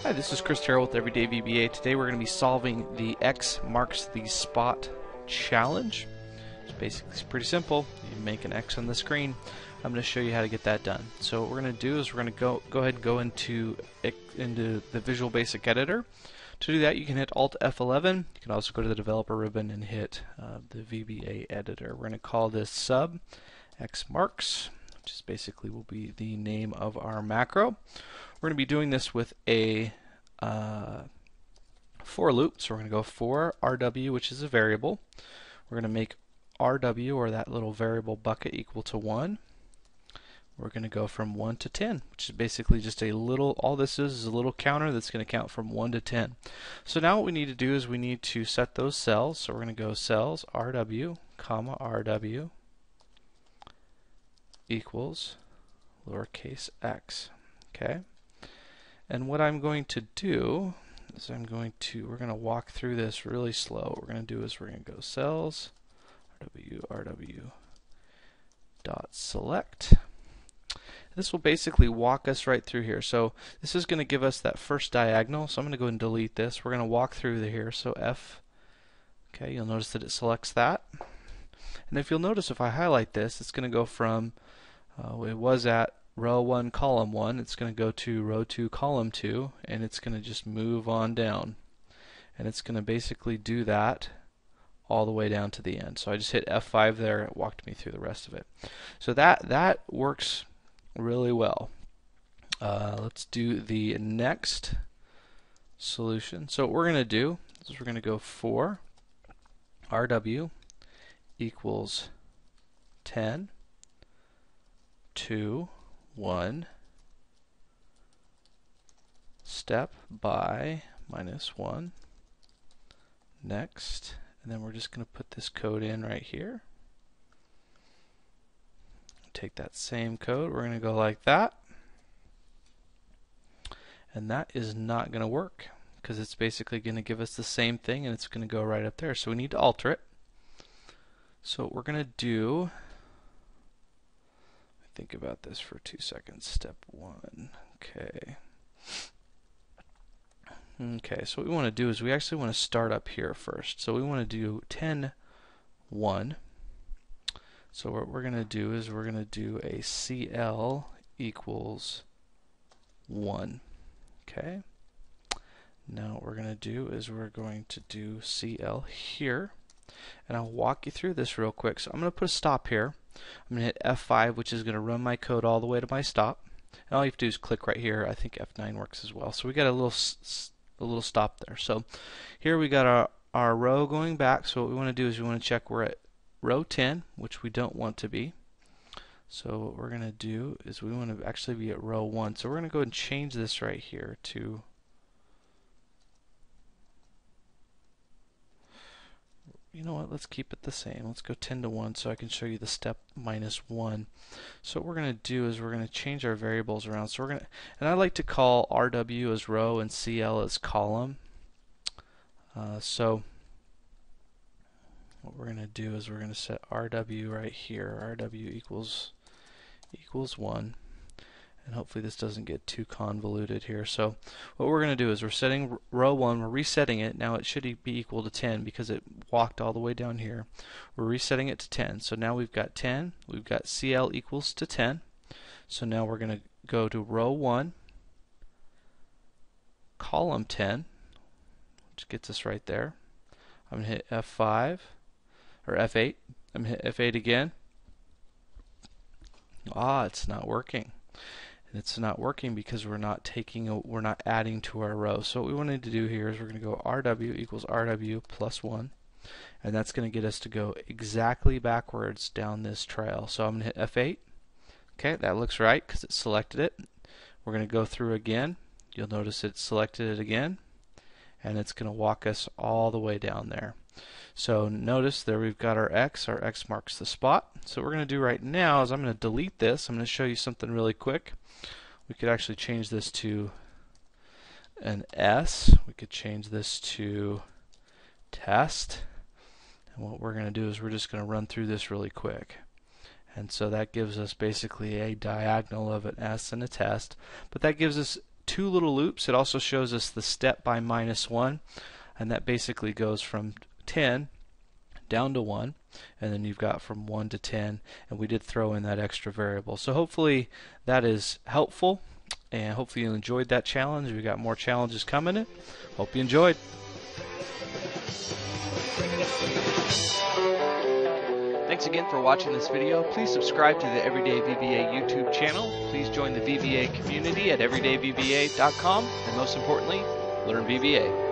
Hi, this is Chris Terrell with Everyday VBA. Today we're going to be solving the X marks the spot challenge. It's basically pretty simple. You make an X on the screen. I'm going to show you how to get that done. So what we're going to do is we're going to go ahead and go into the Visual Basic Editor. To do that, you can hit Alt F11. You can also go to the Developer ribbon and hit the VBA Editor. We're going to call this sub X marks, which is basically will be the name of our macro. We're going to be doing this with a for loop. So we're going to go for RW, which is a variable. We're going to make RW, or that little variable bucket, equal to 1. We're going to go from 1 to 10, which is basically just a little, all this is a little counter that's going to count from 1 to 10. So now what we need to do is we need to set those cells. So we're going to go cells RW, comma RW equals lowercase x. Okay? And what I'm going to do is we're going to walk through this really slow. What we're going to do is we're going to go cells RW dot select. This will basically walk us right through here. So this is going to give us that first diagonal. So I'm going to go and delete this. We're going to walk through here. So F. Okay, you'll notice that it selects that. And if you'll notice, if I highlight this, it's going to go from it was at row 1, column 1. It's going to go to row 2, column 2, and it's going to just move on down. And it's going to basically do that all the way down to the end. So I just hit F5 there. It walked me through the rest of it. So that works really well. Let's do the next solution. So what we're going to do is we're going to go for RW equals 10, 2, 1, step by minus 1, next, and then we're just going to put this code in right here. Take that same code, we're going to go like that, and that is not going to work because it's basically going to give us the same thing and it's going to go right up there. So we need to alter it. So what we're going to do, think about this for 2 seconds. Step 1. Okay. Okay, so what we want to do is we actually want to start up here first. So we want to do 10, 1. So what we're going to do is we're going to do a CL equals 1. Okay. Now what we're going to do is we're going to do CL here. And I'll walk you through this real quick. So I'm going to put a stop here. I'm going to hit F5, which is going to run my code all the way to my stop. And all you have to do is click right here. I think F9 works as well. So we got a little stop there. So here we got our row going back. So what we want to do is we want to check we're at row 10, which we don't want to be. So what we're going to do is we want to actually be at row 1. So we're going to go and change this right here to, you know what, let's keep it the same. Let's go 10 to 1 so I can show you the step minus 1. So what we're going to do is we're going to change our variables around. So we're going to, and I like to call RW as row and CL as column. So what we're going to do is we're going to set RW right here. RW equals 1. And hopefully this doesn't get too convoluted here. So what we're going to do is we're setting row 1, we're resetting it. Now it should be equal to 10 because it walked all the way down here. We're resetting it to 10. So now we've got 10, we've got CL equals to 10. So now we're going to go to row 1, column 10, which gets us right there. I'm going to hit F5, or F8. I'm going to hit F8 again. It's not working. It's not working because we're not adding to our row. So what we wanted to do here is we're going to go RW equals RW plus 1, and that's going to get us to go exactly backwards down this trail. So I'm going to hit F8. Okay, that looks right because it selected it. We're going to go through again. You'll notice it selected it again, and it's going to walk us all the way down there. So notice there we've got our X marks the spot. So what we're going to do right now is I'm going to delete this. I'm going to show you something really quick. We could actually change this to an S. We could change this to test. And what we're going to do is we're just going to run through this really quick. And so that gives us basically a diagonal of an S and a test. But that gives us two little loops. It also shows us the step by -1, and that basically goes from 10 down to 1, and then you've got from 1 to 10, and we did throw in that extra variable. So hopefully that is helpful, and hopefully you enjoyed that challenge. We've got more challenges coming. Hope you enjoyed. Thanks again for watching this video. Please subscribe to the Everyday VBA YouTube channel. Please join the VBA community at everydayvba.com, and most importantly, learn VBA.